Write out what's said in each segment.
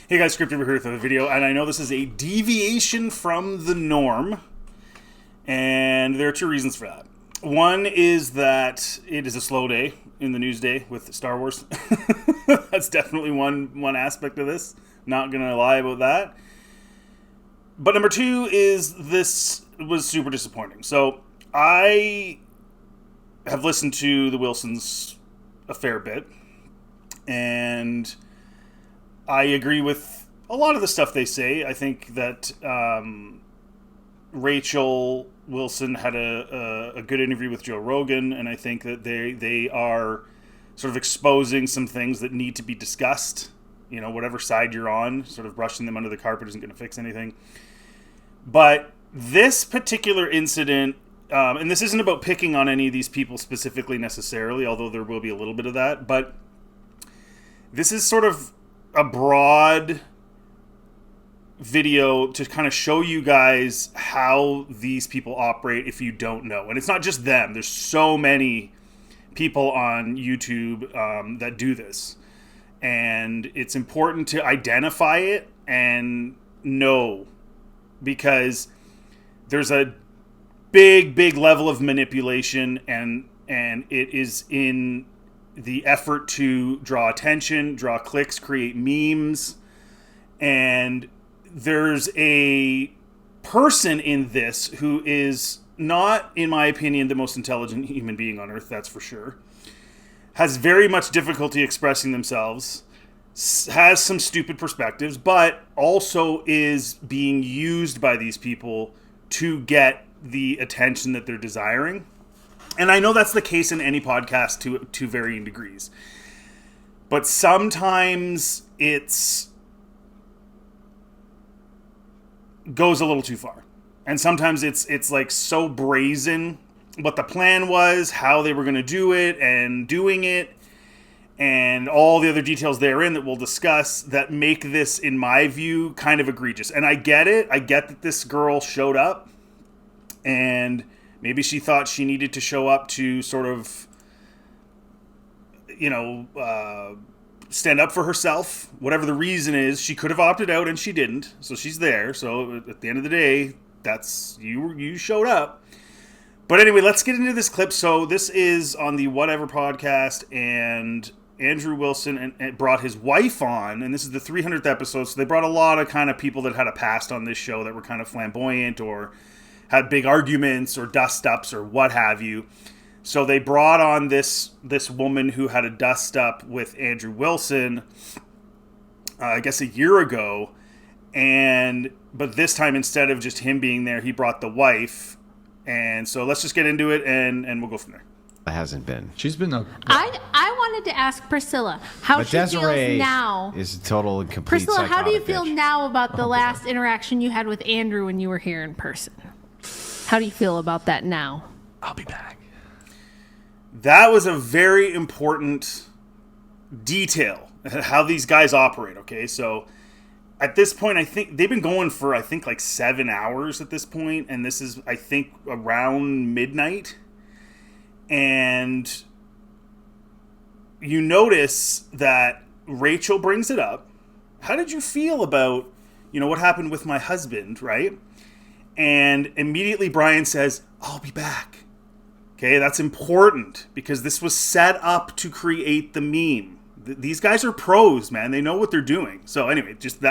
Hey guys, Script over here with a video, and I know this is a deviation from the norm, and there are two reasons for that. One is that it is a slow day in the news day with Star Wars. That's definitely one aspect of this. Not gonna lie about that. But number two is this was super disappointing. So I have listened to the Wilsons a fair bit, and I agree with a lot of the stuff they say. I think that Rachel Wilson had a good interview with Joe Rogan, and I think that they are sort of exposing some things that need to be discussed. You know, whatever side you're on, sort of brushing them under the carpet isn't going to fix anything. But this particular incident, and this isn't about picking on any of these people specifically necessarily, although there will be a little bit of that, but this is sort of a broad video to kind of show you guys how these people operate if you don't know. And it's not just them. There's so many people on YouTube that do this. And it's important to identify it and know, because there's a big level of manipulation, and it is in the effort to draw attention, draw clicks, create memes. And there's a person in this who is not, in my opinion, the most intelligent human being on earth, that's for sure. Has very much difficulty expressing themselves, has some stupid perspectives, but also is being used by these people to get the attention that they're desiring. And I know that's the case in any podcast to varying degrees. But sometimes it's goes a little too far. And sometimes it's like so brazen what the plan was, how they were going to do it, and doing it, and all the other details therein that we'll discuss that make this, in my view, kind of egregious. And I get it. I get that this girl showed up, and maybe she thought she needed to show up to sort of, stand up for herself. Whatever the reason is, she could have opted out and she didn't. So she's there. So at the end of the day, that's you showed up. But anyway, let's get into this clip. So this is on the Whatever podcast, and Andrew Wilson and brought his wife on, and this is the 300th episode. So they brought a lot of kind of people that had a past on this show that were kind of flamboyant or had big arguments or dust-ups or what have you. So they brought on this woman who had a dust-up with Andrew Wilson, I guess a year ago. But this time, instead of just him being there, he brought the wife. And so let's just get into it, and we'll go from there. It hasn't been. She's been a... I wanted to ask Priscilla how she feels now. Is a total and complete Priscilla, how do you feel bitch. now about the last interaction you had with Andrew when you were here in person? How do you feel about that now? I'll be back. That was a very important detail, how these guys operate, okay? So at this point, I think they've been going for, like 7 hours at this point, and this is, I think, around midnight. And you notice that Rachel brings it up. How did you feel about, what happened with my husband, right? And immediately Brian says, I'll be back. Okay, that's important because this was set up to create the meme. These guys are pros, man. They know what they're doing. So anyway, just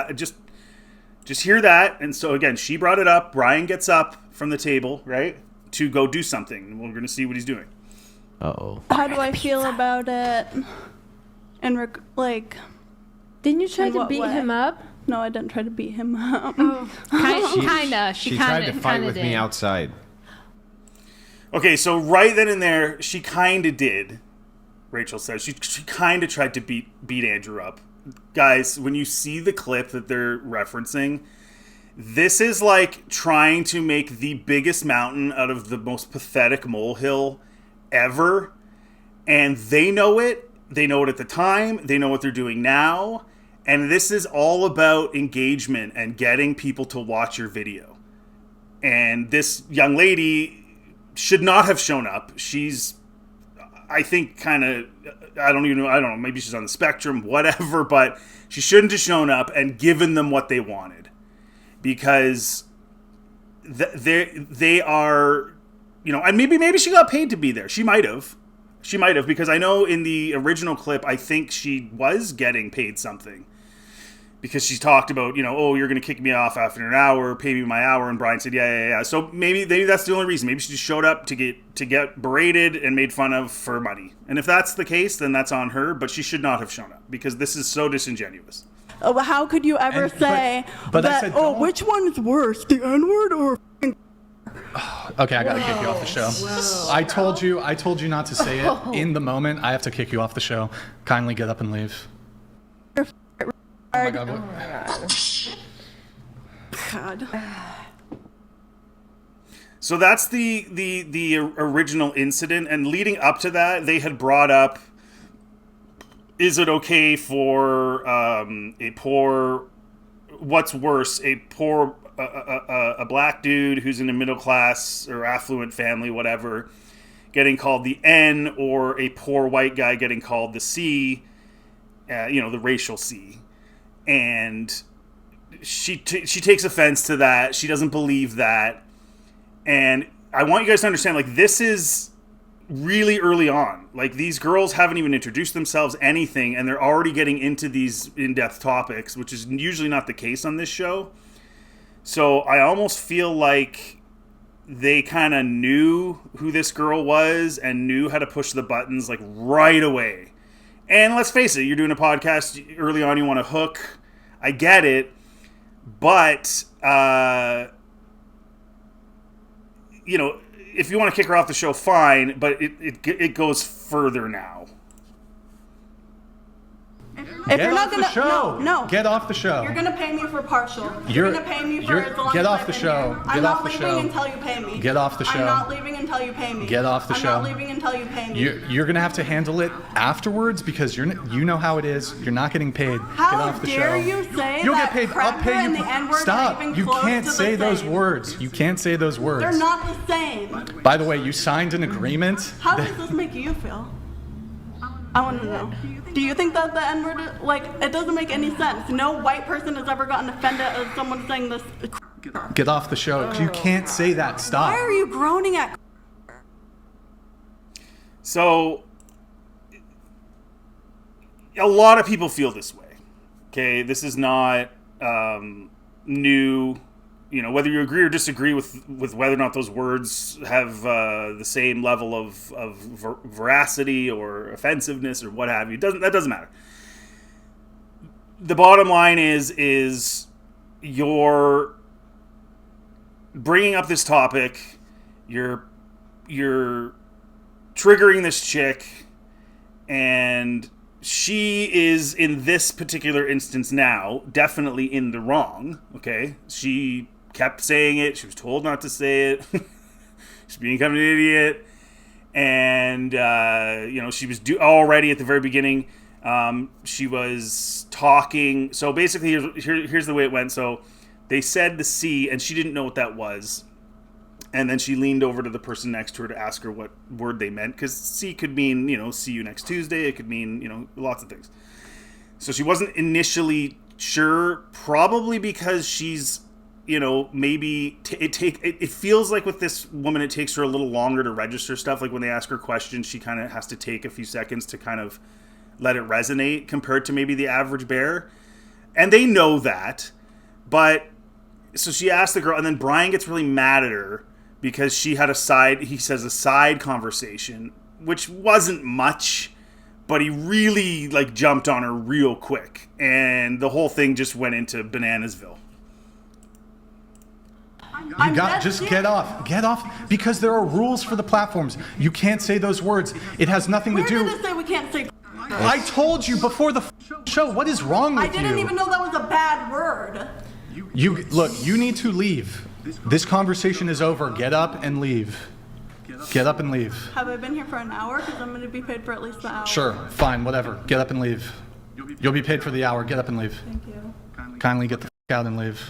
hear that. And so again, she brought it up. Brian gets up from the table, right, to go do something. We're going to see what he's doing. Uh-oh. How do I feel about it? And Didn't you try to what beat way? him up? No, I didn't try to beat him up. Kinda. She tried to fight with me outside. Okay, so right then and there, she kind of did. Rachel says she kind of tried to beat Andrew up. Guys, when you see the clip that they're referencing, this is like trying to make the biggest mountain out of the most pathetic molehill ever. And they know it. They know it at the time. They know what they're doing now. And this is all about engagement and getting people to watch your video. And this young lady should not have shown up. She's I think kind of, I don't know, maybe she's on the spectrum, whatever, but she shouldn't have shown up and given them what they wanted, because they are, and maybe she got paid to be there. She might have, because I know in the original clip, I think she was getting paid something. Because she talked about, oh, you're going to kick me off after an hour, pay me my hour, and Brian said, yeah. So maybe that's the only reason. Maybe she just showed up to get berated and made fun of for money. And if that's the case, then that's on her. But she should not have shown up, because this is so disingenuous. Oh, how could you ever say but that? I said, which one's worse, the N-word or? Okay, I gotta kick you off the show. Whoa. I told you not to say it in the moment. I have to kick you off the show. Kindly get up and leave. Oh my god. God. So that's the original incident, and leading up to that, they had brought up, is it okay for what's worse, a black dude who's in a middle class or affluent family, whatever, getting called the N, or a poor white guy getting called the C, the racial C. And she takes offense to that. She doesn't believe that. And I want you guys to understand, like, this is really early on. Like, these girls haven't even introduced themselves, anything, and they're already getting into these in-depth topics, which is usually not the case on this show. So I almost feel like they kind of knew who this girl was and knew how to push the buttons, like, right away. And let's face it, you're doing a podcast early on, you want to hook. I get it. But, if you want to kick her off the show, fine. But it goes further now. If you're not gonna, show. No. Get off the show. You're gonna pay me for partial. You're gonna pay me for as long get as off I've the been show. here. Get I'm off not the leaving show. until you pay me. Get off the show. I'm not leaving until you pay me. Get off the show. I'm not leaving until you pay me. You're gonna have to handle it afterwards, because you know how it is. You're not getting paid. How get off the dare show. you say You'll that get paid. I'll pay and you. the N-word Stop. are even You close can't to the say those same? words. You can't say those words. They're not the same. By the way, you signed an agreement. How does this make you feel? I want to know. Do you think that the N-word, it doesn't make any sense? No white person has ever gotten offended at someone saying this. Get off the show. You can't say that. Stop. Why are you groaning at? So, a lot of people feel this way. Okay, this is not new. Whether you agree or disagree with whether or not those words have the same level of veracity or offensiveness or what have you, that doesn't matter. The bottom line is you're bringing up this topic, you're triggering this chick, and she is, in this particular instance now, definitely in the wrong. Okay, she kept saying it. She was told not to say it. She's being kind of an idiot. And, she was already at the very beginning. She was talking. So basically, here's the way it went. So they said the C, and she didn't know what that was. And then she leaned over to the person next to her to ask her what word they meant. Because C could mean, see you next Tuesday. It could mean, lots of things. So she wasn't initially sure, probably because she's, maybe it feels like with this woman, it takes her a little longer to register stuff. Like when they ask her questions, she kind of has to take a few seconds to kind of let it resonate compared to maybe the average bear. And they know that. But so she asked the girl, and then Brian gets really mad at her because she had a side conversation, which wasn't much, but he really jumped on her real quick. And the whole thing just went into Bananasville. Get off, because there are rules for the platforms. You can't say those words. It has nothing to do. Where did it say we can't say? I told you before the show. What is wrong with you? I didn't even know that was a bad word. You need to leave. This conversation is over. Get up and leave. Get up and leave. Have I been here for an hour? Because I'm going to be paid for at least the hour. Sure, fine, whatever. Get up and leave. You'll be paid for the hour. Get up and leave. Thank you. Kindly get the out and leave.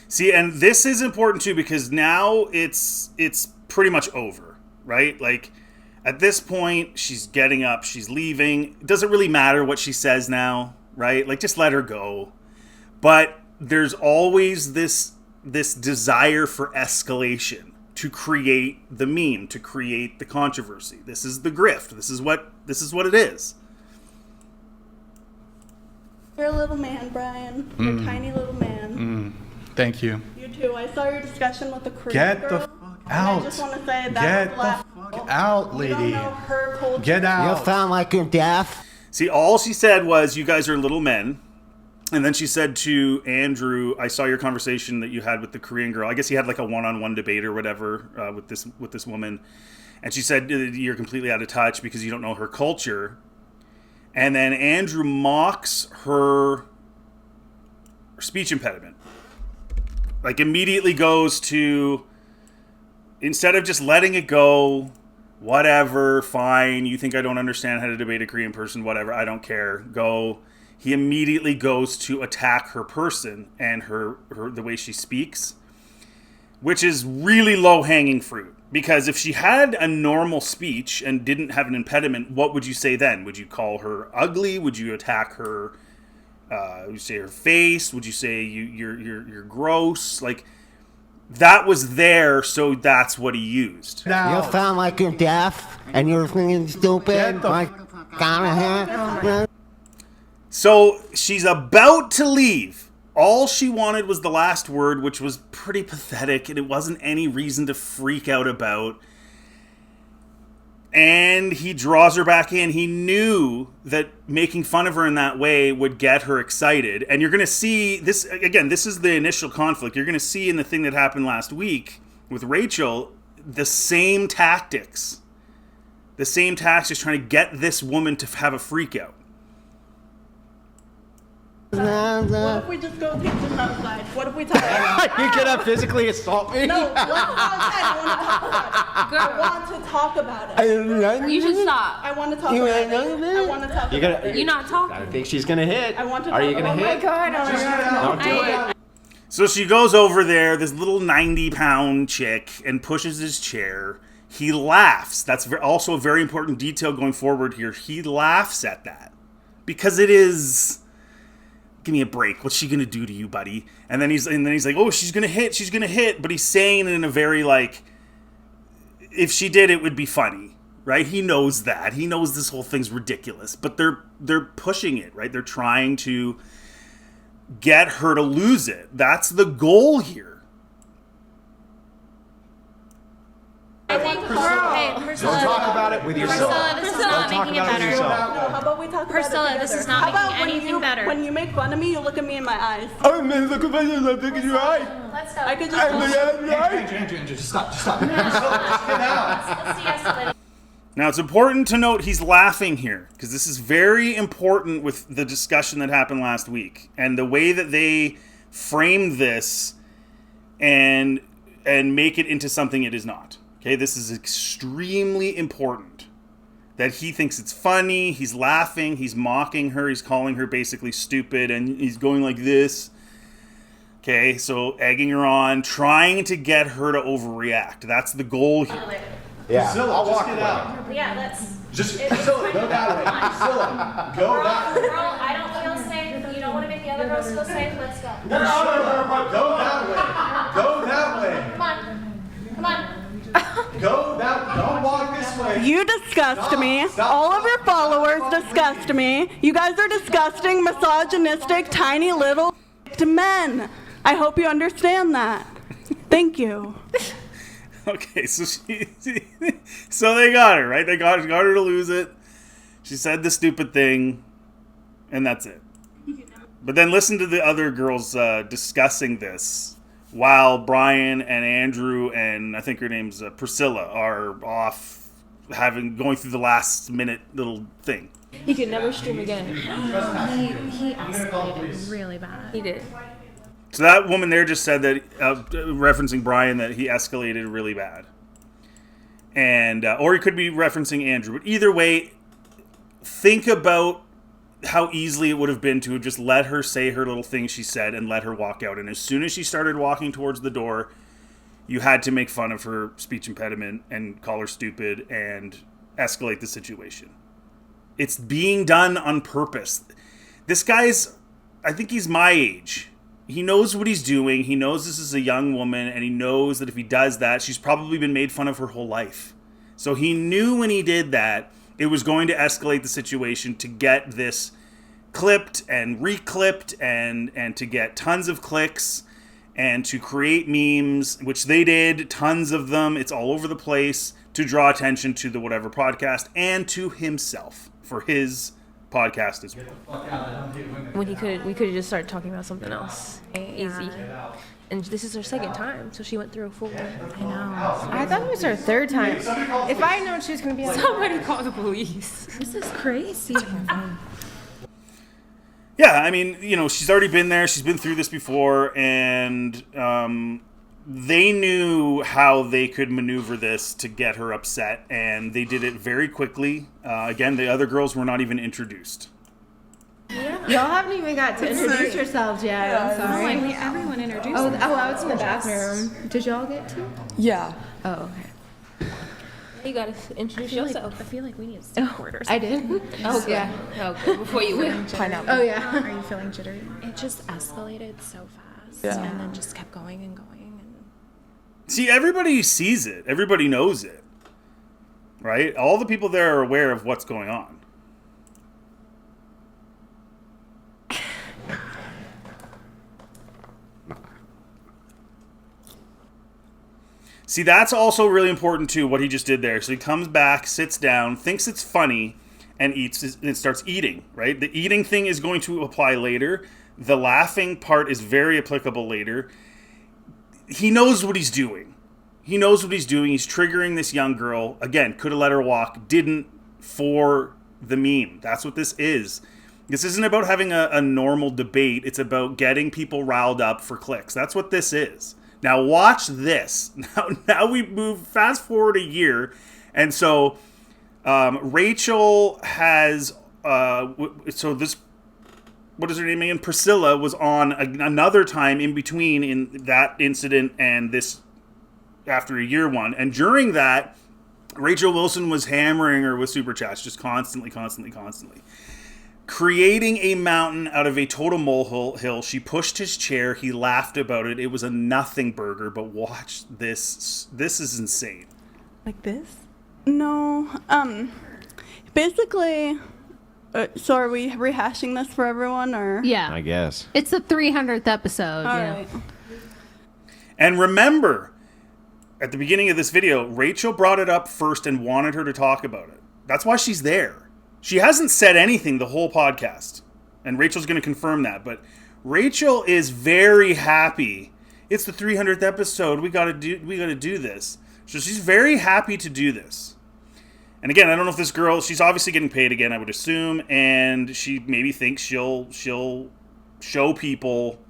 See, and this is important too, because now it's pretty much over, right? At this point, she's getting up, she's leaving. It doesn't really matter what she says now, right? Like, just let her go. But there's always this desire for escalation, to create the meme, to create the controversy. This is the grift. This is what it is. You're a little man, Brian. You're a tiny little man. Thank you. You too. I saw your discussion with the Korean Get girl. the fuck out. I just want to say that Get was the laughable. fuck out, You lady. don't know her culture. Get You out. sound like you're deaf. See, all she said was, you guys are little men. And then she said to Andrew, I saw your conversation that you had with the Korean girl. I guess he had like a one-on-one debate or whatever with this woman. And she said, you're completely out of touch because you don't know her culture. And then Andrew mocks her speech impediment. Like, immediately goes to, instead of just letting it go, whatever, fine, you think I don't understand how to debate a Korean person, whatever, I don't care, go. He immediately goes to attack her person and her the way she speaks, which is really low-hanging fruit. Because if she had a normal speech and didn't have an impediment, what would you say then? Would you call her ugly? Would you attack her? Would you say her face? Would you say you're gross? Like, that was there, so that's what he used. You Now, sound like you're deaf and you're thinking stupid. Get the Like, kinda So she's about to leave. All she wanted was the last word, which was pretty pathetic, and it wasn't any reason to freak out about. And he draws her back in. He knew that making fun of her in that way would get her excited. And you're going to see this, again, this is the initial conflict. You're going to see in the thing that happened last week with Rachel, the same tactics. The same tactics trying to get this woman to have a freak out. What if we just go take this outside? What if we talk about You gonna physically assault me? No, let's go outside. I want to talk about it. You should stop. I want to talk You about ain't it. I want to talk You about gonna? it. You're not I talking. think she's gonna hit. I want to Are you talk gonna about hit? it. God, Don't do it. So she goes over there, this little 90-pound chick, and pushes his chair. He laughs. That's also a very important detail going forward here. He laughs at that. Because it is... Give me a break. What's she gonna do to you, buddy? And then he's like, oh, she's gonna hit. But he's saying it in a very, like, if she did, it would be funny, right? He knows that. He knows this whole thing's ridiculous. But they're pushing it, right? They're trying to get her to lose it. That's the goal here. I think Don't talk about it with yourself. Priscilla, this is not Don't talk making it about it with better. yourself. No, how about we talk Priscilla, about it this together? is not How about making when anything you, better. When you make fun of me, you look at me in my eyes. Oh man, look at me! Look at your eye. Let's go. I could just. Andrew, just stop. Let's de-escalate. Now, it's important to note he's laughing here, because this is very important with the discussion that happened last week. And the way that they framed this and make it into something it is not. Okay, this is extremely important. That he thinks it's funny, he's laughing, he's mocking her, he's calling her basically stupid, and he's going like this. Okay, so egging her on, trying to get her to overreact. That's the goal here. Yeah, Priscilla, I'll just walk get away. out. Yeah, let's. Just Priscilla, go that way. Priscilla, go that way. Girl, I don't feel safe. You don't want to make the other girls feel safe. Let's go. Go that way. Go that way. Come on. Come on. Don't walk this way. You disgust me. All of your followers disgust me. You guys are disgusting, misogynistic, tiny little men. I hope you understand that. Thank you. Okay, so so they got her, right? They got her to lose it. She said the stupid thing, and that's it. But then listen to the other girls discussing this while Brian and Andrew and I think her name's Priscilla are off going through the last minute little thing. He could never stream again. He escalated really bad. He did. So that woman there just said that, referencing Brian, that he escalated really bad. And, or he could be referencing Andrew. But either way, think about how easily it would have been to have just let her say her little thing she said and let her walk out. And as soon as she started walking towards the door, you had to make fun of her speech impediment and call her stupid and escalate the situation. It's being done on purpose. This guy's, I think he's my age. He knows what he's doing. He knows this is a young woman, and he knows that if he does that, she's probably been made fun of her whole life. So he knew when he did that, it was going to escalate the situation to get this clipped and reclipped and to get tons of clicks and to create memes, which they did, tons of them. It's all over the place to draw attention to the whatever podcast and to himself for his podcast as well. When we could have just started talking about something else. Easy. And this is her second time, so she went through a full. I know. I thought it was her third time. If I had known she was going to be like, Somebody call the police. this is crazy. Yeah, I mean, she's already been there. She's been through this before, and they knew how they could maneuver this to get her upset, and they did it very quickly. Again, the other girls were not even introduced. Y'all haven't even got to introduce yourselves yet. I'm sorry. Everyone introduced. Oh, I was in the bathroom. Did y'all get to? Yeah. Oh, okay. You gotta introduce yourself. I feel like we need some quarters. I did. Oh, yeah. Okay, before you went. Pineapple. Oh, yeah. Are you feeling jittery? It just escalated so fast, and then just kept going and going. And See, everybody sees it. Everybody knows it. Right? All the people there are aware of what's going on. See, that's also really important too, what he just did there. So he comes back, sits down, thinks it's funny, and starts eating, right? The eating thing is going to apply later. The laughing part is very applicable later. He knows what he's doing. He knows what he's doing. He's triggering this young girl. Again, could have let her walk, didn't, for the meme. That's what this is. This isn't about having a normal debate. It's about getting people riled up for clicks. That's what this is. Now watch this. Now we move fast forward a year, and so Rachel has so this, what is her name again? Priscilla was on another time in between in that incident and this after a year one, and during that, Rachel Wilson was hammering her with super chats just constantly. Creating a mountain out of a total molehill. She pushed his chair. He laughed about it. It was a nothing burger, but watch this. This is insane. Like this? No. Basically, so are we rehashing this for everyone, or? Yeah. I guess. It's the 300th episode. All yeah. right. And remember, at the beginning of this video, Rachel brought it up first and wanted her to talk about it. That's why she's there. She hasn't said anything the whole podcast, and Rachel's going to confirm that. But Rachel is very happy. It's the 300th episode. We got to do this. So she's very happy to do this. And again, I don't know if this girl. She's obviously getting paid again, I would assume, and she maybe thinks she'll show people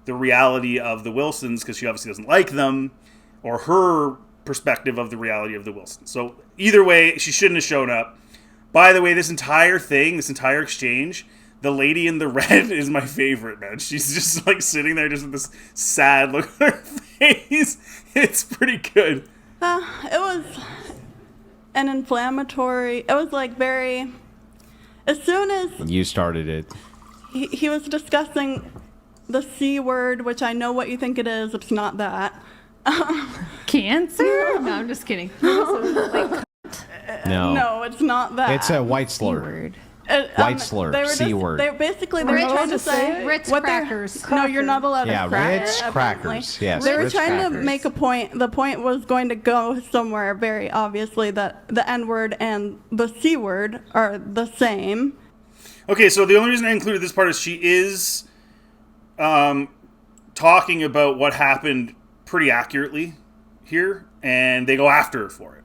the reality of the Wilsons because she obviously doesn't like them, or her perspective of the reality of the Wilsons. So either way, she shouldn't have shown up. By the way, this entire thing, this entire exchange, the lady in the red is my favorite, man. She's just like sitting there just with this sad look on her face. It's pretty good. It was an inflammatory, it was like very, as soon as You started it. he was discussing the C word, which I know what you think it is, it's not that. Cancer? No, I'm just kidding. No. No, it's not that. It's a white slur. White slur. They were C word. They basically they were trying to say Ritz what they're- crackers. No, you're not allowed Yeah, to crack Ritz it, crackers. apparently. Yes, They were Ritz trying crackers. to make a point. The point was going to go somewhere very obviously that the N word and the C word are the same. Okay, so the only reason I included this part is she is talking about what happened pretty accurately here, and they go after her for it.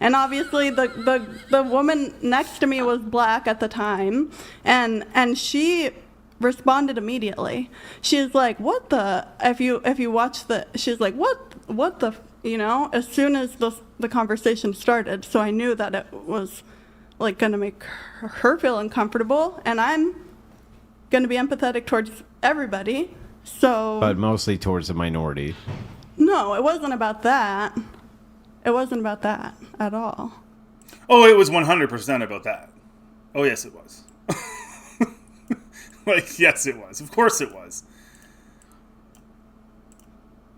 And obviously the woman next to me was black at the time, and she responded immediately. She's like, "What the?" If you watch she's like, "What the?" You know, as soon as the conversation started. So I knew that it was like gonna make her feel uncomfortable, and I'm gonna be empathetic towards everybody. So. But mostly towards the minority. No, it wasn't about that. It wasn't about that at all. Oh, it was 100% about that. Oh, yes, it was. Like, yes, it was. Of course it was.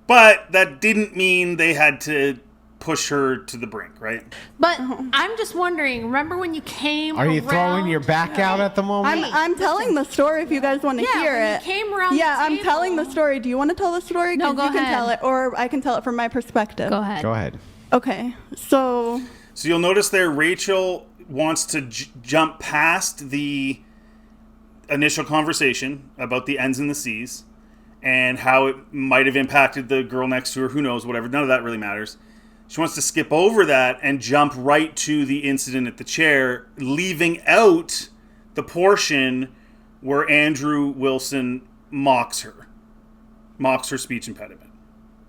But that didn't mean they had to push her to the brink, right? But I'm just wondering, remember when you came Are you around, throwing your back out at the moment? I'm telling the story if you guys want to hear when it. you came around Yeah, the I'm table. telling the story. Do you want to tell the story? No, 'Cause go you can ahead. tell it, or I can tell it from my perspective. Go ahead. Go ahead. Okay, so you'll notice there Rachel wants to jump past the initial conversation about the N's and the C's and how it might have impacted the girl next to her. Who knows, whatever. None of that really matters. She wants to skip over that and jump right to the incident at the chair, leaving out the portion where Andrew Wilson mocks her speech impediment.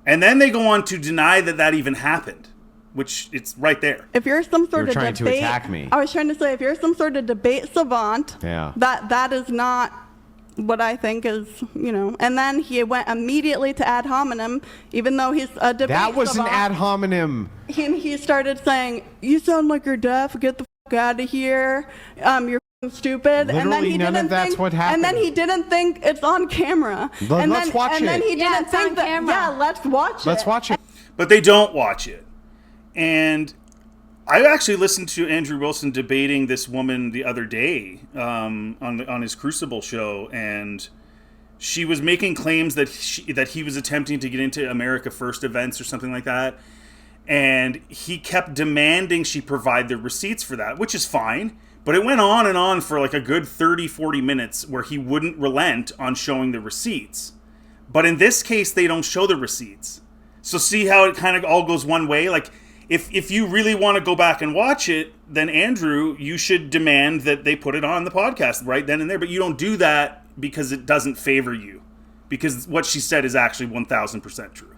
And then they go on to deny that even happened, which it's right there. if you're some sort You're of trying debate, to attack me. I was trying to say if you're some sort of debate savant, Yeah. that is not what I think is, And then he went immediately to ad hominem, even though he's a debate That was an savant. ad hominem. He started saying, "You sound like you're deaf. Get the fuck out of here. You're f***ing stupid." And then Literally he none didn't of that's think, what And then happened. he didn't think it's on camera. And Let's then, watch and then it. he didn't it's think on that. camera. Yeah, let's watch it. Let's watch it. But they don't watch it. And I actually listened to Andrew Wilson debating this woman the other day on his Crucible show, and she was making claims that he was attempting to get into America First events or something like that. And he kept demanding she provide the receipts for that, which is fine. But it went on and on for like a good 30, 40 minutes where he wouldn't relent on showing the receipts. But in this case, they don't show the receipts. So see how it kind of all goes one way? Like, if you really want to go back and watch it, then Andrew, you should demand that they put it on the podcast right then and there. But you don't do that because it doesn't favor you. Because what she said is actually 1,000% true.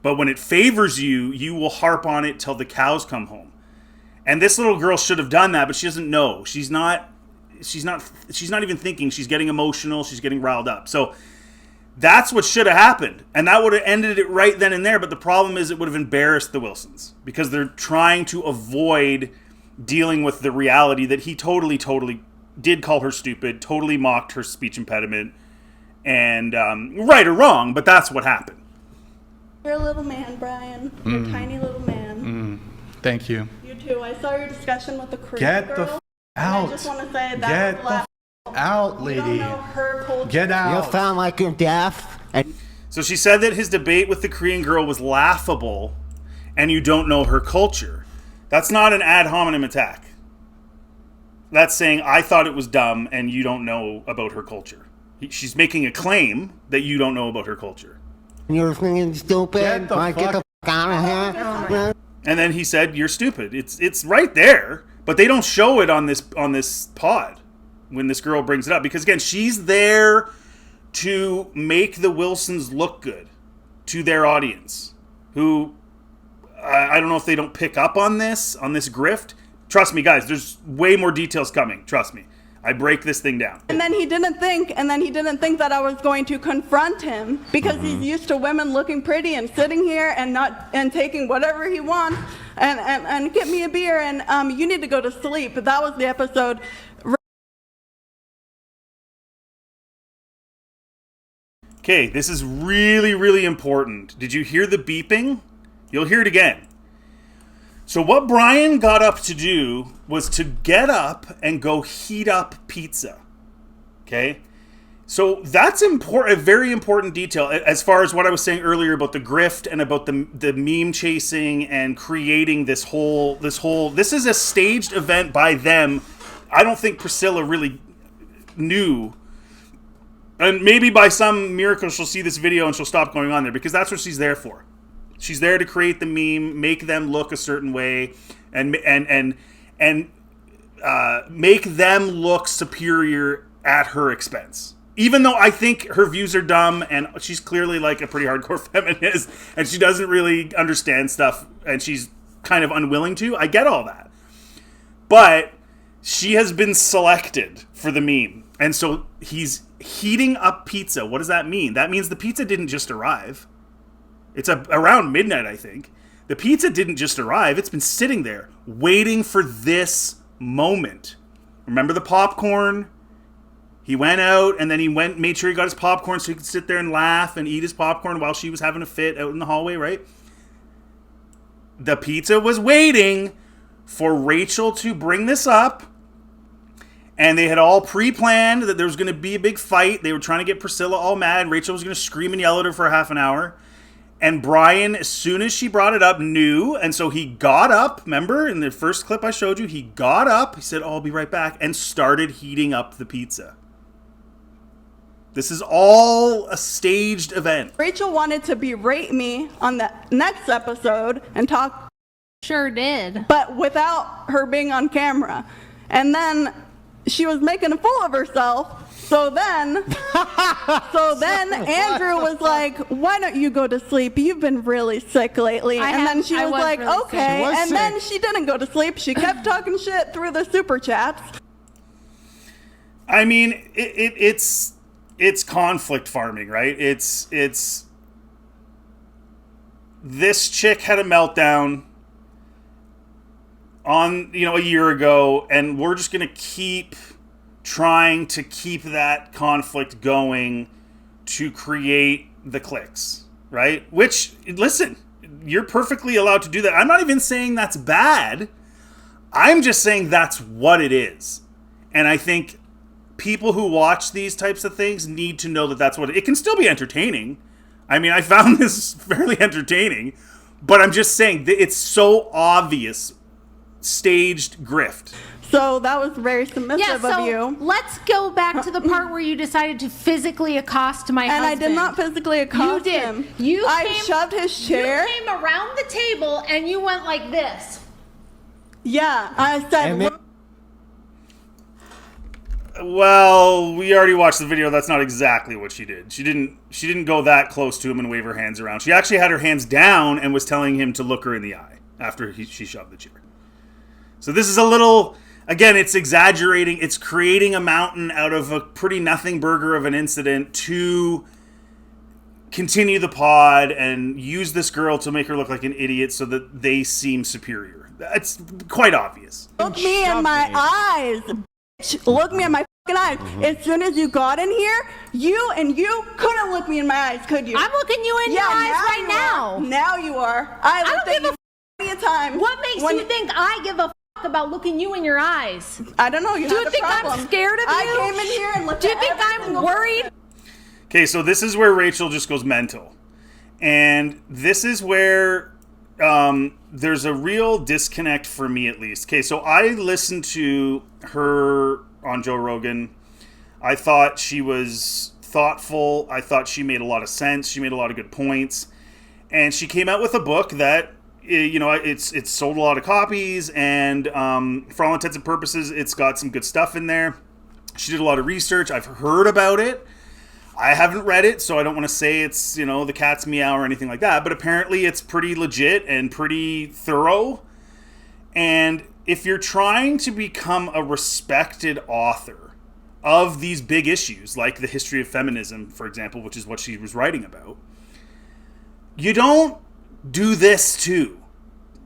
But when it favors you, you will harp on it till the cows come home. And this little girl should have done that, but she doesn't know. She's not even thinking. She's getting emotional. She's getting riled up. So that's what should have happened. And that would have ended it right then and there. But the problem is it would have embarrassed the Wilsons because they're trying to avoid dealing with the reality that he totally did call her stupid, totally mocked her speech impediment. And right or wrong, but that's what happened. You're a little man, Brian. You're a tiny little man. Thank you. You too. I saw your discussion with the Korean Get girl. the f- and out. I just want to say that Get was the left. f- out, You don't lady. know her culture. Get You out. sound like you're deaf. And So she said that his debate with the Korean girl was laughable and you don't know her culture. That's not an ad hominem attack. That's saying I thought it was dumb and you don't know about her culture. She's making a claim that you don't know about her culture. you're fucking stupid. Get the Like, get fuck- the f*** out of here. And then he said, "You're stupid." It's right there, but they don't show it on this pod when this girl brings it up because again, she's there to make the Wilsons look good to their audience, who I don't know if they don't pick up on this grift. Trust me, guys. There's way more details coming. Trust me. I break this thing down. And then he didn't think that I was going to confront him because he's used to women looking pretty and sitting here and taking whatever he wants and get me a beer and you need to go to sleep. But that was the episode. Okay, this is really, really important. Did you hear the beeping? You'll hear it again. So what Brian got up to do was to get up and go heat up pizza. Okay? So that's important, a very important detail as far as what I was saying earlier about the grift and about the meme chasing and creating this is a staged event by them. I don't think Priscilla really knew. And maybe by some miracle she'll see this video and she'll stop going on there because that's what she's there for. She's there to create the meme, make them look a certain way, and make them look superior at her expense. Even though I think her views are dumb, and she's clearly like a pretty hardcore feminist, and she doesn't really understand stuff, and she's kind of unwilling to. I get all that. But she has been selected for the meme. And so he's heating up pizza. What does that mean? That means the pizza didn't just arrive. It's around midnight, I think. The pizza didn't just arrive. It's been sitting there waiting for this moment. Remember the popcorn? He went out and then made sure he got his popcorn so he could sit there and laugh and eat his popcorn while she was having a fit out in the hallway, right? The pizza was waiting for Rachel to bring this up. And they had all pre-planned that there was going to be a big fight. They were trying to get Priscilla all mad. Rachel was going to scream and yell at her for half an hour. And Brian, as soon as she brought it up, knew. And so he got up. Remember in the first clip I showed you, he got up. He said, I'll be right back. And started heating up the pizza. This is all a staged event. Rachel wanted to berate me on the next episode and talk. Sure did. But without her being on camera. And then she was making a fool of herself. So then Andrew was like, why don't you go to sleep? You've been really sick lately. Then she was like, really okay. And sick. Then she didn't go to sleep. She kept talking shit through the super chats. I mean, it's conflict farming, right? It's this chick had a meltdown on, a year ago, and we're just going to keep trying to keep that conflict going to create the clicks, right? Which, listen, you're perfectly allowed to do that. I'm not even saying that's bad. I'm just saying that's what it is. And I think people who watch these types of things need to know that that's what it can still be entertaining. I mean, I found this fairly entertaining, but I'm just saying that it's so obvious staged grift. So that was very submissive of you. Let's go back to the part where you decided to physically accost my husband. And I did not physically accost him. I shoved his chair. You came around the table and you went like this. Yeah, I said... Well, we already watched the video. That's not exactly what she did. She didn't go that close to him and wave her hands around. She actually had her hands down and was telling him to look her in the eye after she shoved the chair. So this is a little... Again, it's exaggerating. It's creating a mountain out of a pretty nothing burger of an incident to continue the pod and use this girl to make her look like an idiot so that they seem superior. It's quite obvious. Look me in my eyes, bitch. Look me in my fucking eyes. As soon as you got in here, you couldn't look me in my eyes, could you? I'm looking you in your eyes right now. Now you are. I don't give a time. What makes you think I give a about looking you in your eyes? I don't know. Do you think I'm scared of you? I came in here and looked. Do you think I'm worried? Okay, so this is where Rachel just goes mental, and this is where there's a real disconnect for me, at least. Okay, so I listened to her on Joe Rogan. I thought she was thoughtful. I thought she made a lot of sense. She made a lot of good points, and she came out with a book that, it's sold a lot of copies, and for all intents and purposes, it's got some good stuff in there. She did a lot of research. I've heard about it. I haven't read it, so I don't want to say it's, the cat's meow or anything like that, but apparently it's pretty legit and pretty thorough. And if you're trying to become a respected author of these big issues, like the history of feminism, for example, which is what she was writing about, you don't do this too.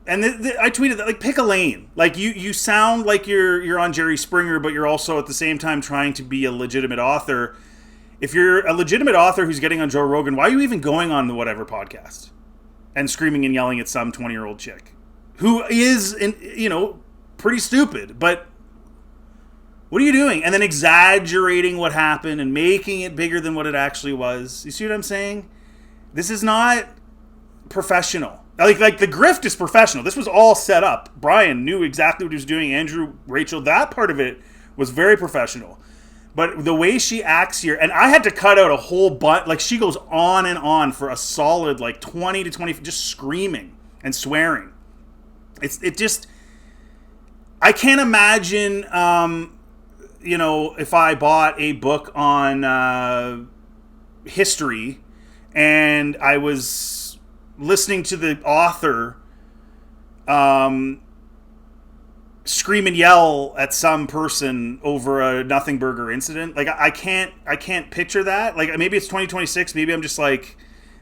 And I tweeted that, like, pick a lane. Like, you sound like you're on Jerry Springer, but you're also at the same time trying to be a legitimate author. If you're a legitimate author who's getting on Joe Rogan, why are you even going on the whatever podcast and screaming and yelling at some 20-year-old chick who is, pretty stupid? But what are you doing? And then exaggerating what happened and making it bigger than what it actually was. You see what I'm saying? This is not professional. Like the grift is professional. This was all set up. Brian knew exactly what he was doing. Andrew, Rachel, that part of it was very professional. But the way she acts here, and I had to cut out a whole bunch. Like, she goes on and on for a solid 20 to 20, just screaming and swearing. It just, I can't imagine, if I bought a book on history and I was listening to the author scream and yell at some person over a nothing burger incident. Like, I can't picture that. Like, maybe it's 2026. Maybe I'm just like,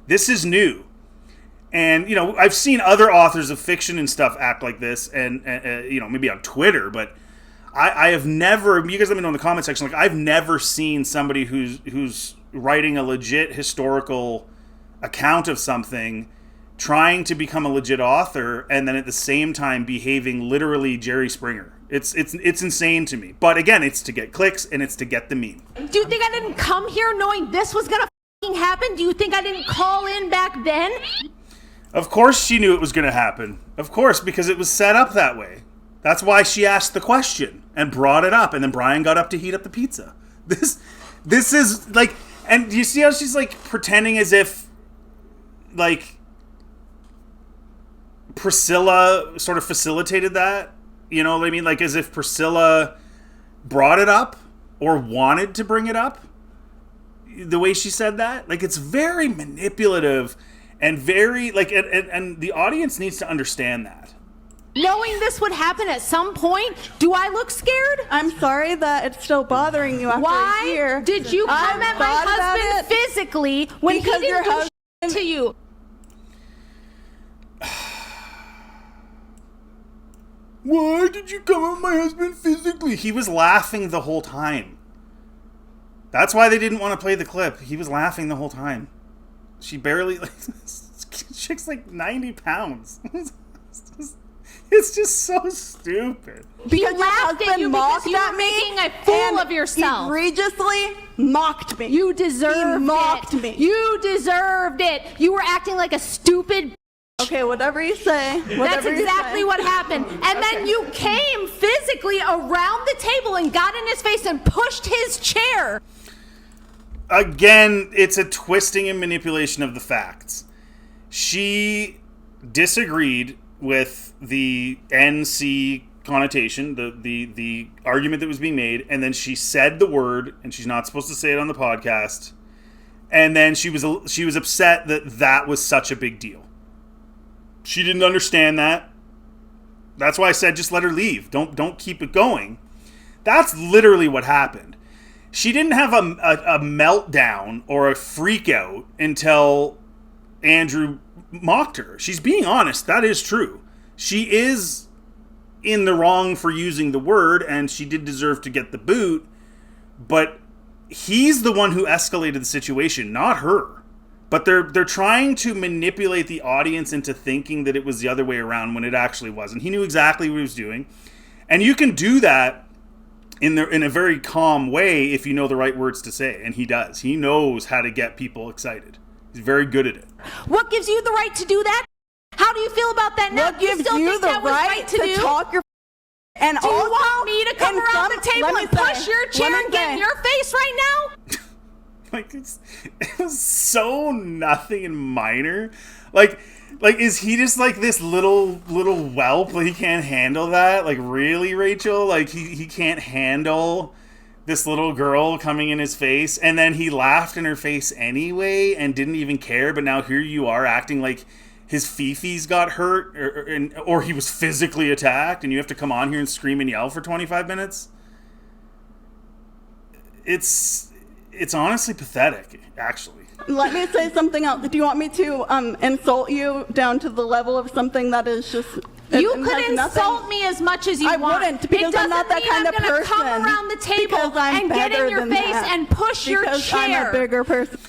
this is new. And, you know, I've seen other authors of fiction and stuff act like this, and you know, maybe on Twitter, but I have never, you guys let me know in the comment section, like, I've never seen somebody who's writing a legit historical account of something, trying to become a legit author, and then at the same time behaving literally Jerry Springer. It's insane to me. But again, it's to get clicks, and it's to get the meme. Do you think I didn't come here knowing this was gonna happen? Do you think I didn't call in back then? Of course she knew it was going to happen. Of course, because it was set up that way. That's why she asked the question and brought it up, and then Brian got up to heat up the pizza. This is like, and do you see how she's like pretending as if like Priscilla sort of facilitated that? You know what I mean? Like as if Priscilla brought it up or wanted to bring it up. The way she said that, like, it's very manipulative and very like, and the audience needs to understand that. Knowing this would happen at some point, do I look scared? I'm sorry that it's still bothering you after a year. Why did you come at my husband physically when because he didn't your do shit to you? Why did you come at my husband physically? He was laughing the whole time. That's why they didn't want to play the clip. He was laughing the whole time. She barely, like, chick's like 90 pounds. It's just so stupid. Because He laughed at you because you at were me making a fool of yourself. Egregiously mocked me. You deserved He mocked it. me. You deserved it. You were acting like a stupid. Okay, whatever you say. That's exactly what happened. And then you came physically around the table and got in his face and pushed his chair. Again, it's a twisting and manipulation of the facts. She disagreed with the NC connotation, the argument that was being made, and then she said the word, and she's not supposed to say it on the podcast. And then she was upset that was such a big deal. She didn't understand that. That's why I said just let her leave. Don't keep it going. That's literally what happened. She didn't have a meltdown or a freak out until Andrew mocked her. She's being honest. That is true. She is in the wrong for using the word, and she did deserve to get the boot. But he's the one who escalated the situation, not her. But they're trying to manipulate the audience into thinking that it was the other way around when it actually wasn't. He knew exactly what he was doing. And you can do that in a very calm way if you know the right words to say, and he does. He knows how to get people excited. He's very good at it. What gives you the right to do that? How do you feel about that now? What gives you the right to talk your and do you also, want me to come around the table and push your chair and get in your face right now? Like it was so nothing and minor. Like is he just like this little whelp? Like he can't handle that? Like really, Rachel? Like he can't handle this little girl coming in his face, and then he laughed in her face anyway and didn't even care. But now here you are acting like his fifis got hurt or he was physically attacked, and you have to come on here and scream and yell for 25 minutes. It's honestly pathetic, actually. Let me say something else. Do you want me to insult you down to the level of something that is just... You could insult me as much as you want. I wouldn't, because I'm not that kind of person. I'm going to come around the table and get in your face and push your chair. Because I'm a bigger person.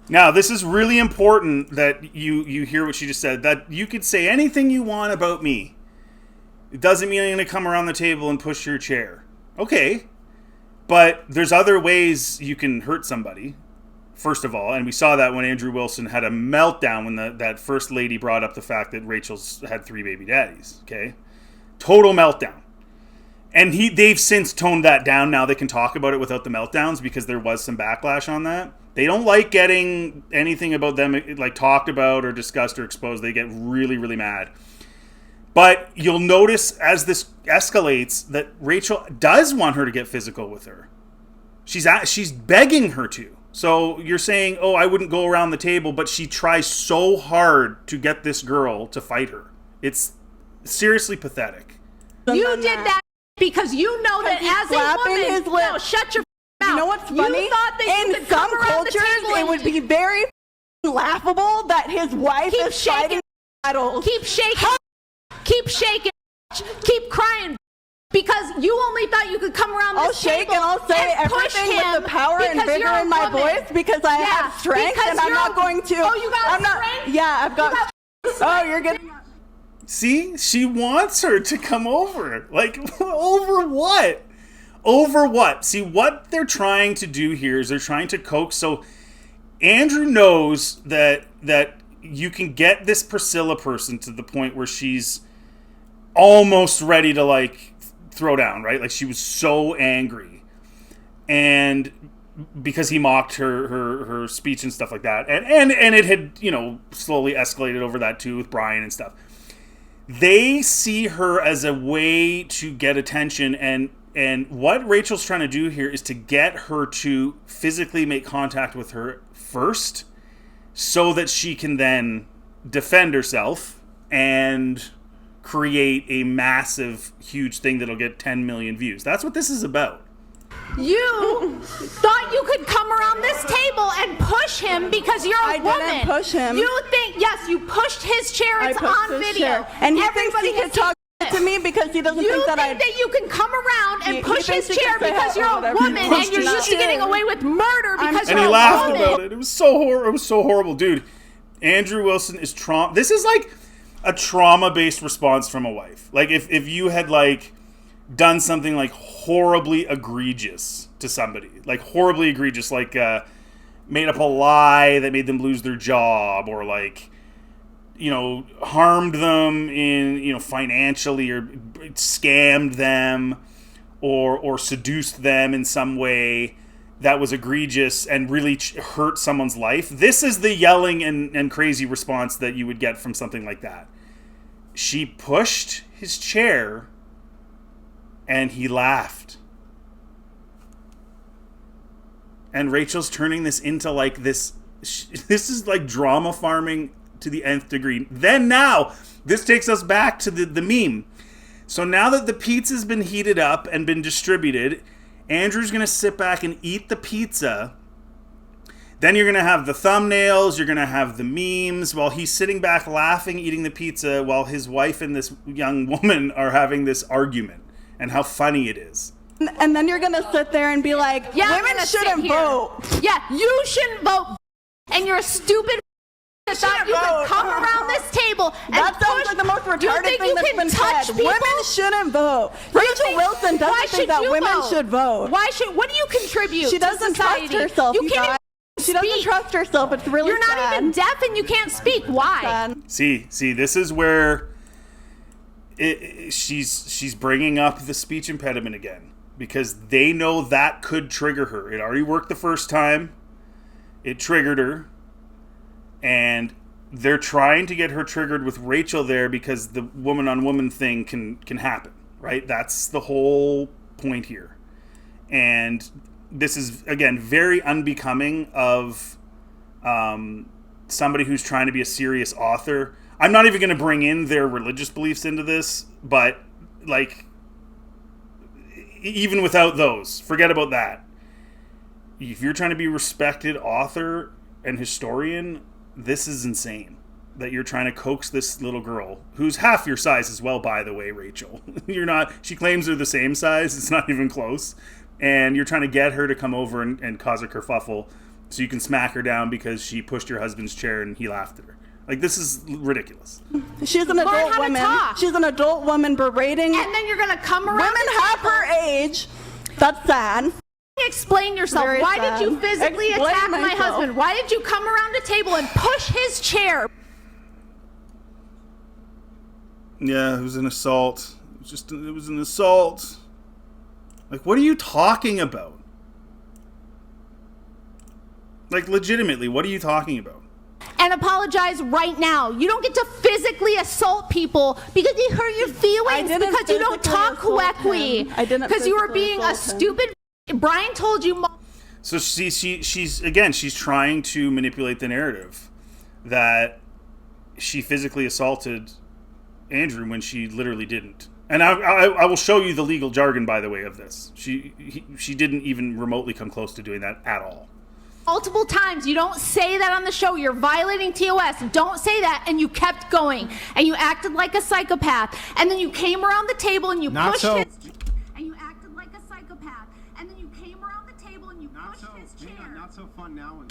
Now, this is really important that you hear what she just said, that you could say anything you want about me. It doesn't mean I'm going to come around the table and push your chair. Okay. But there's other ways you can hurt somebody, first of all. And we saw that when Andrew Wilson had a meltdown when that first lady brought up the fact that Rachel's had 3 baby daddies. Okay? Total meltdown. And they've since toned that down. Now they can talk about it without the meltdowns because there was some backlash on that. They don't like getting anything about them like talked about or discussed or exposed. They get really, really mad. But you'll notice as this escalates that Rachel does want her to get physical with her. She's begging her to. So you're saying, oh, I wouldn't go around the table, but she tries so hard to get this girl to fight her. It's seriously pathetic. You did that because you know that as a woman, no, shut your mouth. You know what's funny? You thought that you in could come some around cultures, the table it would be very laughable that his wife is fighting battles. Keep shaking. Keep shaking. Keep crying. Because you only thought you could come around I'll this shake table and I'll say everything with the power and vigor in my voice because I have strength and I'm not going to. Oh, you got strength? Yeah, I've got. Oh, you're getting. See, she wants her to come over. Like, over what? Over what? See, what they're trying to do here is they're trying to coax. So Andrew knows that you can get this Priscilla person to the point where she's almost ready to, like, throw down, right? Like, she was so angry. And because he mocked her speech and stuff like that. And it had, you know, slowly escalated over that too with Brian and stuff. They see her as a way to get attention, and what Rachel's trying to do here is to get her to physically make contact with her first so that she can then defend herself and create a massive, huge thing that'll get 10 million views. That's what this is about. You thought you could come around this table and push him because you're a woman. I didn't push him. You think, yes, you pushed his chair. It's on video. And he thinks he can talk to me because he doesn't think that you can come around and push his chair because you're a woman and you're used to getting away with murder because you're a woman. And he laughed about it. It was so horrible. Dude, Andrew Wilson is this is like a trauma-based response from a wife. Like, if you had, like, done something, like, horribly egregious to somebody. Like, horribly egregious. Like, made up a lie that made them lose their job. Or, like, you know, harmed them in, you know, financially. Or scammed them. Or seduced them in some way that was egregious and really hurt someone's life. This is the yelling and crazy response that you would get from something like that. She pushed his chair and he laughed. And Rachel's turning this into like this is like drama farming to the nth degree. Then now, this takes us back to the meme. So now that the pizza's been heated up and been distributed, Andrew's going to sit back and eat the pizza. Then you're going to have the thumbnails. You're going to have the memes while he's sitting back laughing, eating the pizza while his wife and this young woman are having this argument and how funny it is. And then you're going to sit there and be like, women shouldn't vote. Yeah, you shouldn't vote. And you're a stupid that thought you could come around this table and that sounds like the most retarded thing that's been said. Women shouldn't vote. Rachel Wilson doesn't think that women should vote. What do you contribute? She doesn't trust herself. You can't She doesn't trust herself. It's really You're not even deaf and you can't speak. Why? See, this is where she's bringing up the speech impediment again because they know that could trigger her. It already worked the first time. It triggered her. And they're trying to get her triggered with Rachel there because the woman-on-woman thing can happen, right? That's the whole point here. And this is, again, very unbecoming of somebody who's trying to be a serious author. I'm not even going to bring in their religious beliefs into this, but, like, even without those, forget about that. If you're trying to be a respected author and historian, this is insane that you're trying to coax this little girl who's half your size as well, by the way, Rachel. You're not, she claims they're the same size. It's not even close. And you're trying to get her to come over and cause a kerfuffle so you can smack her down because she pushed your husband's chair and he laughed at her. Like, this is ridiculous. She's an adult woman. She's an adult woman berating. And then you're going to come around. Women half her age. That's sad. Explain yourself. Why did you physically attack my husband? Why did you come around a table and push his chair? Yeah, it was an assault. It was an assault. Like, what are you talking about? Like, legitimately, what are you talking about? And apologize right now. You don't get to physically assault people because they hurt your feelings because you don't talk correctly. Because you were being a stupid. Brian told you. So she's trying to manipulate the narrative that she physically assaulted Andrew when she literally didn't. And I will show you the legal jargon, by the way, of this. She didn't even remotely come close to doing that at all. multiple times. You don't say that on the show. You're violating TOS. Don't say that. And you kept going. And you acted like a psychopath. And then you came around the table and you pushed his... And you acted like a psychopath. And then you came around the table and you pushed his chair. Not so fun now.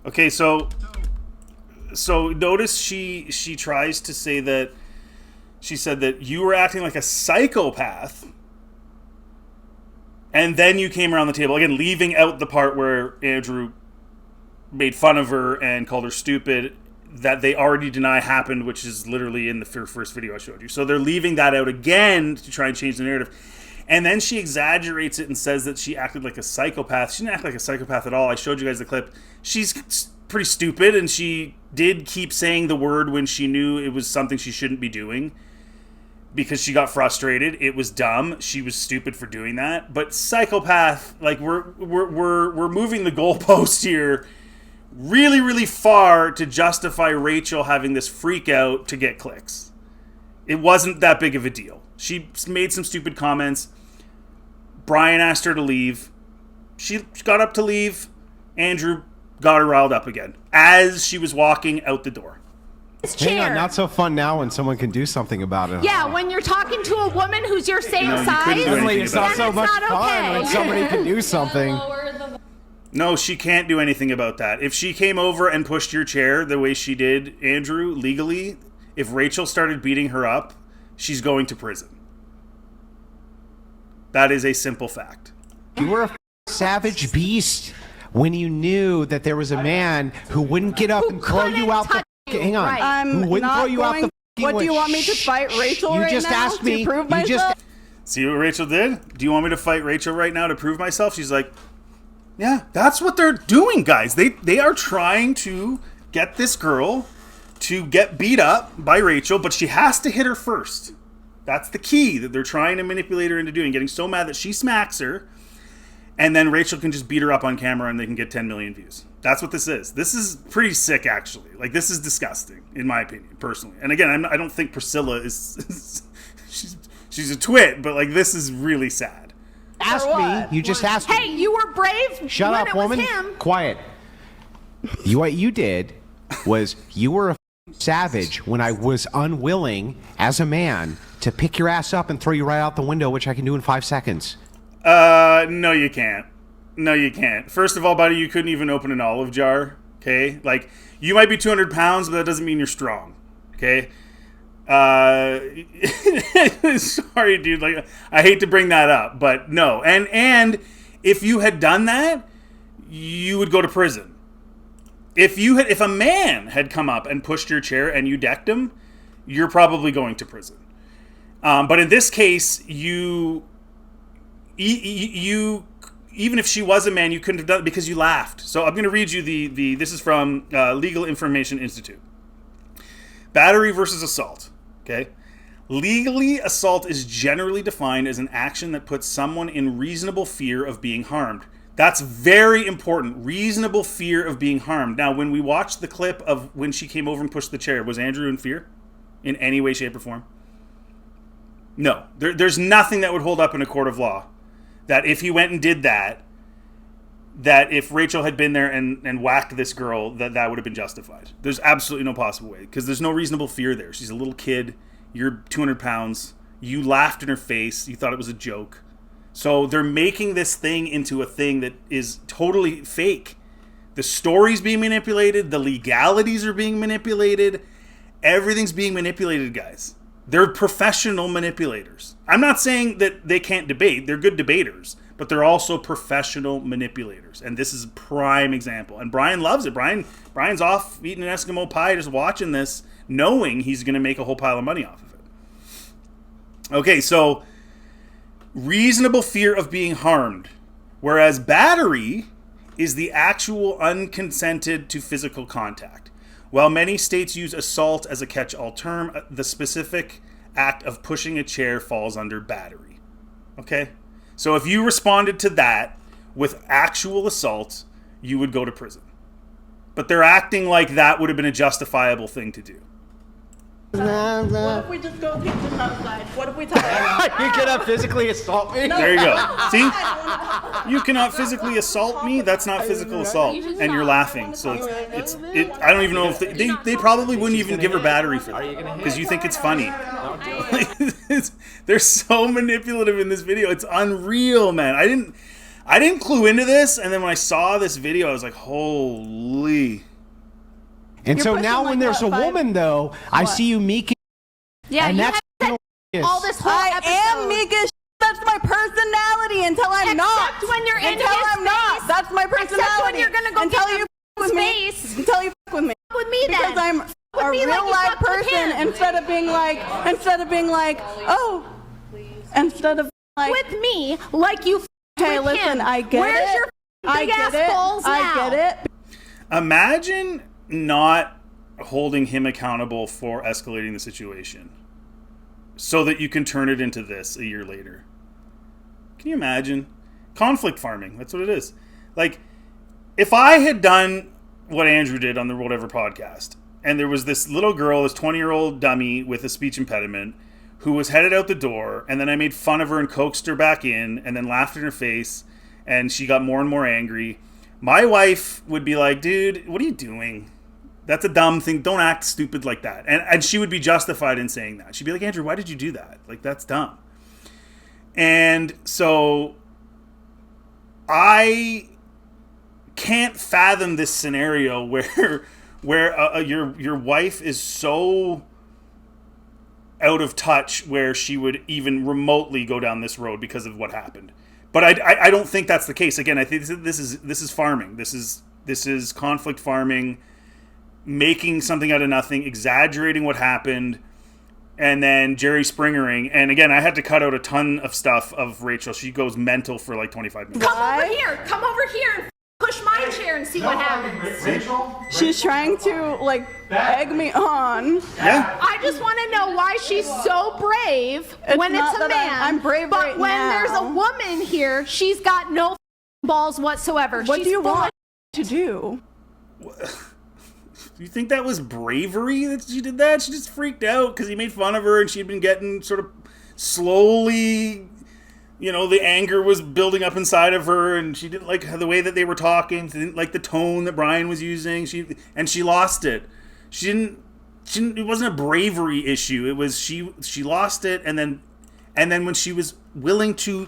Okay, so notice she tries to say that she said that you were acting like a psychopath, and then you came around the table again, leaving out the part where Andrew made fun of her and called her stupid, that they already deny happened, which is literally in the first video I showed you. So they're leaving that out again to try and change the narrative. And then she exaggerates it and says that she acted like a psychopath. She didn't act like a psychopath at all. I showed you guys the clip. She's pretty stupid, and she did keep saying the word when she knew it was something she shouldn't be doing because she got frustrated. It was dumb. She was stupid for doing that. But psychopath, like we're moving the goalpost here really, really far to justify Rachel having this freak out to get clicks. It wasn't that big of a deal. She made some stupid comments. Brian asked her to leave. She got up to leave. Andrew got her riled up again as she was walking out the door. Hang on, not so fun now when someone can do something about it. Yeah, when you're talking to a woman who's your same size, it's not so much fun okay. when somebody can do something. No, she can't do anything about that. If she came over and pushed your chair the way she did, Andrew, legally, if Rachel started beating her up, she's going to prison. That is a simple fact. You were a savage beast when you knew that there was a man who wouldn't get up and throw you out the... Hang on. I'm who wouldn't not throw you going... out the... What, do you want me to fight Rachel right just now asked me, to prove you myself? See what Rachel did? Do you want me to fight Rachel right now to prove myself? She's like, yeah, that's what they're doing, guys. They are trying to get this girl to get beat up by Rachel, but she has to hit her first. That's the key that they're trying to manipulate her into doing, getting so mad that she smacks her, and then Rachel can just beat her up on camera and they can get 10 million views. That's what this is. This is pretty sick, actually. Like, this is disgusting, in my opinion, personally. And again, I don't think Priscilla is... she's a twit, but, like, this is really sad. Ask me. You just asked me. Hey, you were brave. Shut when up, it was woman. him. Quiet. What you did was you were a savage when I was unwilling, as a man, to pick your ass up and throw you right out the window, which I can do in 5 seconds. No, you can't. No, you can't. First of all, buddy, you couldn't even open an olive jar, okay? Like, you might be 200 pounds, but that doesn't mean you're strong, okay? Sorry, dude. Like, I hate to bring that up, but no. And if you had done that, you would go to prison. If a man had come up and pushed your chair and you decked him, you're probably going to prison. But in this case, you even if she was a man, you couldn't have done it because you laughed. So I'm going to read you this is from Legal Information Institute. Battery versus assault. Okay. Legally, assault is generally defined as an action that puts someone in reasonable fear of being harmed. That's very important. Reasonable fear of being harmed. Now, when we watched the clip of when she came over and pushed the chair, was Andrew in fear in any way, shape, or form? No. There's nothing that would hold up in a court of law that if he went and did that if Rachel had been there and whacked this girl, that would have been justified. There's absolutely no possible way, because there's no reasonable fear there. She's a little kid. You're 200 pounds. You laughed in her face. You thought it was a joke. So they're making this thing into a thing that is totally fake. The story's being manipulated. The legalities are being manipulated. Everything's being manipulated, guys. They're professional manipulators. I'm not saying that they can't debate. They're good debaters. But they're also professional manipulators. And this is a prime example. And Brian loves it. Brian's off eating an Eskimo pie, just watching this, knowing he's going to make a whole pile of money off of it. Okay, so reasonable fear of being harmed. Whereas battery is the actual unconsented to physical contact. While many states use assault as a catch-all term, the specific act of pushing a chair falls under battery. Okay? So if you responded to that with actual assault, you would go to prison. But they're acting like that would have been a justifiable thing to do. What if we just go kitchen outside? What if we talk? You cannot physically assault me. There you go. See? You cannot physically assault me. That's not physical assault, and you're laughing. So it's I don't even know if they probably wouldn't even give her battery for that because you think it's funny. They're so manipulative in this video. It's unreal, man. I didn't clue into this, and then when I saw this video, I was like, holy. And so now when there's a woman, though, I see you meek. Yeah, and you that's have all this whole I episode. am meek as That's my personality until I'm not. Except when you're in until his I'm not. space. That's my personality. Except when you're gonna go until get you in with me. space. Until you with me. With me then. Because I'm a me real like you live fucked with person him. instead of being like oh, instead of like with me like you. Okay, with listen, him. I get Where's it. your I big get ass it. balls I now? get it. Imagine not holding him accountable for escalating the situation so that you can turn it into this a year later. Can you imagine? Conflict farming, that's what it is. Like, if I had done what Andrew did on the Whatever podcast, and there was this little girl, this 20-year-old dummy with a speech impediment who was headed out the door, and then I made fun of her and coaxed her back in, and then laughed in her face, and she got more and more angry, my wife would be like, dude, what are you doing? That's a dumb thing. Don't act stupid like that. And she would be justified in saying that. She'd be like, Andrew, why did you do that? Like, that's dumb. And so I can't fathom this scenario where your wife is so out of touch where she would even remotely go down this road because of what happened. But I don't think that's the case. Again, I think this is farming. This is conflict farming, making something out of nothing, exaggerating what happened, and then Jerry Springering. And again, I had to cut out a ton of stuff of Rachel. She goes mental for like 25 minutes. Come over here and push my chair and see what happens. Rachel? She's trying to like egg me on. Yeah. I just want to know why she's so brave when it's a man. I'm brave but right when now. there's a woman here, she's got no balls whatsoever. What She's do you full want to do? You think that was bravery that she did that? She just freaked out because he made fun of her and she'd been getting sort of slowly, the anger was building up inside of her and she didn't like the way that they were talking. She didn't like the tone that Brian was using. She lost it. It wasn't a bravery issue. It was she lost it and then when she was willing to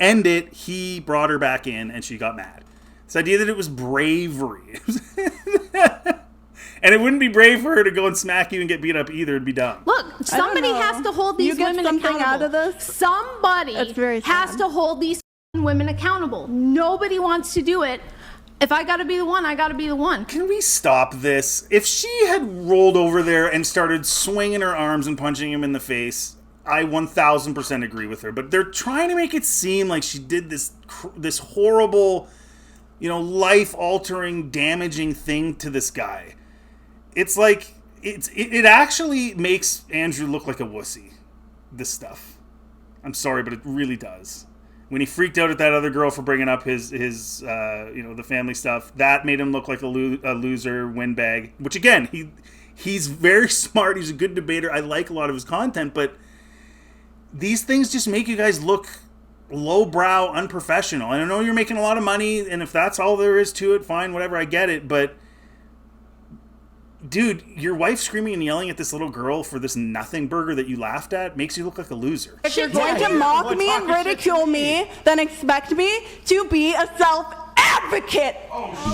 end it, he brought her back in and she got mad. This idea that it was bravery. And it wouldn't be brave for her to go and smack you and get beat up either. It'd be dumb. Look, somebody has to hold these women accountable. Out of this? Somebody has to hold these women accountable. Nobody wants to do it. If I gotta be the one, I gotta be the one. Can we stop this? If she had rolled over there and started swinging her arms and punching him in the face, I 1000% agree with her. But they're trying to make it seem like she did this horrible, life-altering, damaging thing to this guy. It's like, it actually makes Andrew look like a wussy, this stuff. I'm sorry, but it really does. When he freaked out at that other girl for bringing up his the family stuff, that made him look like a loser, windbag, which again, he's very smart. He's a good debater. I like a lot of his content, but these things just make you guys look lowbrow, unprofessional. And I know you're making a lot of money, and if that's all there is to it, fine, whatever, I get it, but dude, your wife screaming and yelling at this little girl for this nothing burger that you laughed at makes you look like a loser. If you're going to mock me and ridicule me, then expect me to be a self-advocate.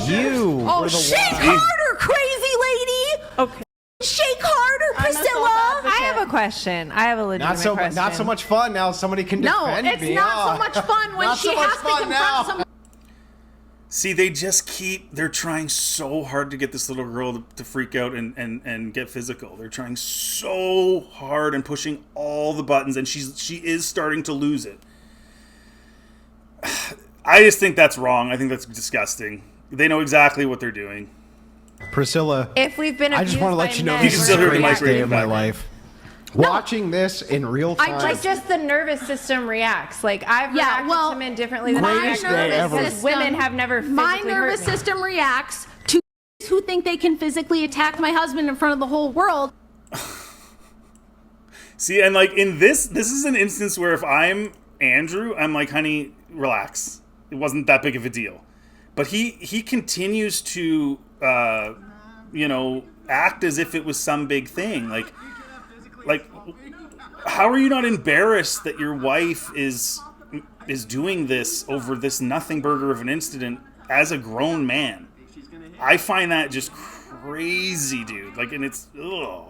Shake harder, crazy lady. Okay. Shake harder, Priscilla. I have a question. I have a legitimate question. Not so much fun now. Somebody can defend it's me. not so much fun when she has to confront someone. See, they're trying so hard to get this little girl to freak out and get physical. They're trying so hard and pushing all the buttons, and she is starting to lose it. I just think that's wrong. I think that's disgusting. They know exactly what they're doing. Priscilla, if we've been I just want to let you know this is the greatest day of my life. Watching this in real time. Like just the nervous system reacts. Like I've reacted to men differently than greatest day ever. Women have never physically My nervous hurt me. system reacts to who think they can physically attack my husband in front of the whole world. See, and like in this is an instance where if I'm Andrew, I'm like, honey, relax. It wasn't that big of a deal. But he continues to, act as if it was some big thing. Like, how are you not embarrassed that your wife is doing this over this nothing burger of an incident as a grown man? I find that just crazy, dude. Like, and it's, ugh.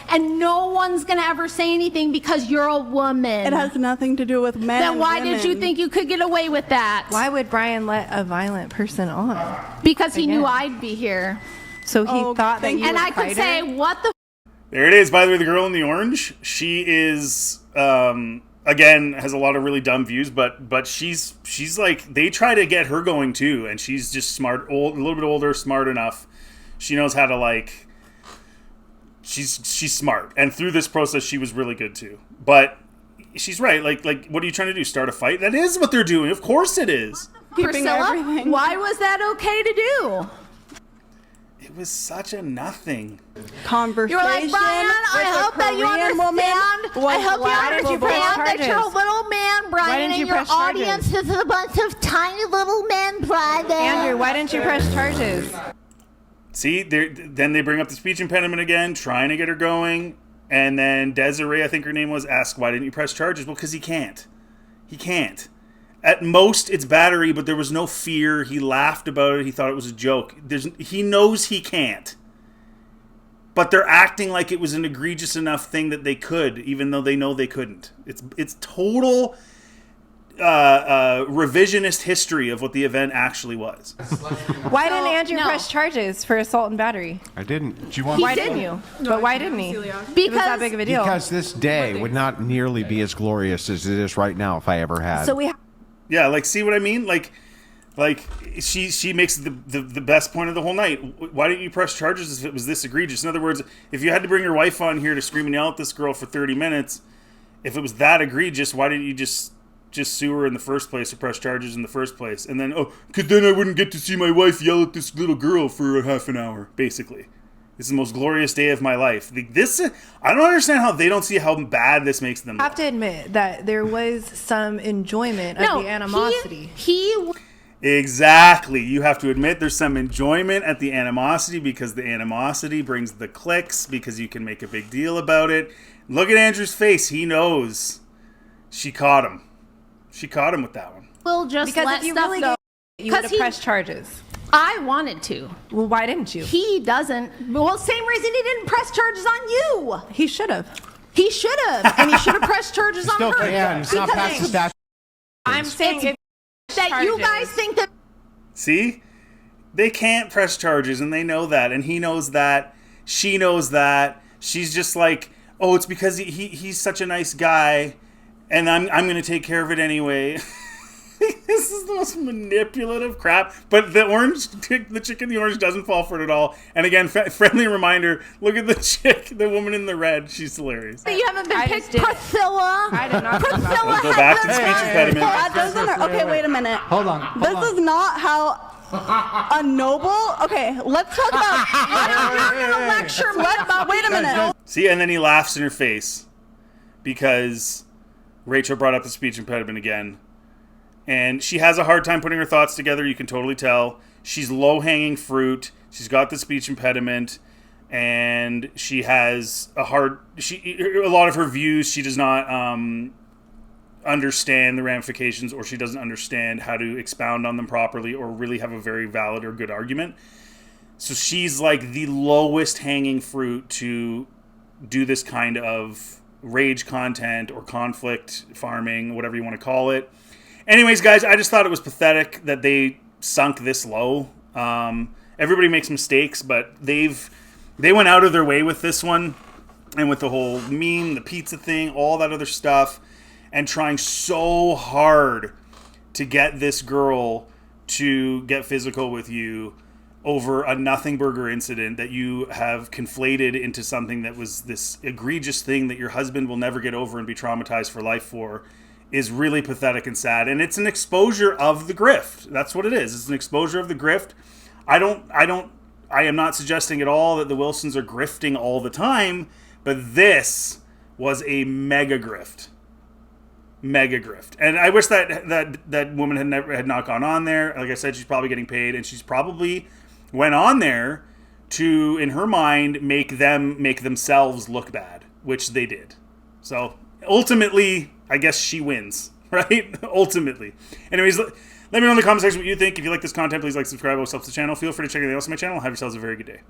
And no one's going to ever say anything because you're a woman. It has nothing to do with men. Then why and women. did you think you could get away with that? Why would Brian let a violent person on? Because he knew I'd be here. So he thought that you and would I could fight say, her? what the There it is. By the way, the girl in the orange, she is, again, has a lot of really dumb views, but she's like, they try to get her going too, and she's just smart, a little bit older, smart enough. She knows how to, like, she's smart. And through this process, she was really good too. But she's right. Like, what are you trying to do? Start a fight? That is what they're doing. Of course it is. Priscilla, why was that okay to do? It was such a nothing conversation. You're like, Brian, I hope that you understand. I hope you understand that you're a little man, Brian, and your audience is a bunch of tiny little men, Brian. Andrew, why didn't you press charges? See, then they bring up the speech impediment again, trying to get her going. And then Desiree, I think her name was, asked, why didn't you press charges? Well, because he can't. He can't. At most, it's battery, but there was no fear. He laughed about it. He thought it was a joke. He knows he can't. But they're acting like it was an egregious enough thing that they could, even though they know they couldn't. It's total revisionist history of what the event actually was. Why didn't Andrew press charges for assault and battery? I didn't. Do you want? Why didn't you? But why didn't he? Because it was that big of a deal. Because this day would not nearly be as glorious as it is right now if I ever had. So we. Yeah, like, see what I mean? Like she makes the best point of the whole night. Why didn't you press charges if it was this egregious? In other words, if you had to bring your wife on here to scream and yell at this girl for 30 minutes, if it was that egregious, why didn't you just sue her in the first place or press charges in the first place? And then, because then I wouldn't get to see my wife yell at this little girl for a half an hour, basically. This is the most glorious day of my life. I don't understand how they don't see how bad this makes them. I have to admit that there was some enjoyment of the animosity. Exactly. You have to admit there's some enjoyment at the animosity because the animosity brings the clicks because you can make a big deal about it. Look at Andrew's face. He knows. She caught him. She caught him with that one. We'll just because let if you stuff really go. You would have pressed charges. I wanted to. Well, why didn't you? He doesn't. Well, same reason he didn't press charges on you. He should have. He should have. And he should have pressed charges on her. Still can. It's not past the statute. I'm saying that you guys think that. See? They can't press charges, and they know that. And he knows that. She knows that. She's just like, oh, it's because he's such a nice guy, and I'm going to take care of it anyway. This is the most manipulative crap. But the chick in the orange doesn't fall for it at all. And again, friendly reminder, look at the chick, the woman in the red. She's hilarious. You haven't been picked, Priscilla. I did not. Priscilla. Go back to the speech impediment. That doesn't. Okay, wait a minute. Hold on. This is not how a noble. Okay, let's talk about. You're gonna lecture me about. Wait a minute. See, and then he laughs in her face because Rachel brought up the speech impediment again. And she has a hard time putting her thoughts together. You can totally tell. She's low-hanging fruit. She's got the speech impediment. And she has a lot of her views, she does not understand the ramifications, or she doesn't understand how to expound on them properly or really have a very valid or good argument. So she's like the lowest hanging fruit to do this kind of rage content or conflict farming, whatever you want to call it. Anyways, guys, I just thought it was pathetic that they sunk this low. Everybody makes mistakes, but they went out of their way with this one, and with the whole meme, the pizza thing, all that other stuff, and trying so hard to get this girl to get physical with you over a nothing burger incident that you have conflated into something that was this egregious thing that your husband will never get over and be traumatized for life for. Is really pathetic and sad, and it's an exposure of the grift. That's what it is. It's an exposure of the grift. I am not suggesting at all that the Wilsons are grifting all the time, but this was a mega grift. Mega grift. And I wish that woman had not gone on there. Like I said, she's probably getting paid, and she's probably went on there to, in her mind, make themselves look bad, which they did. So ultimately, I guess she wins, right? Ultimately. Anyways, let me know in the comment section what you think. If you like this content, please like, subscribe, helps the channel. Feel free to check anything else on my channel. Have yourselves a very good day.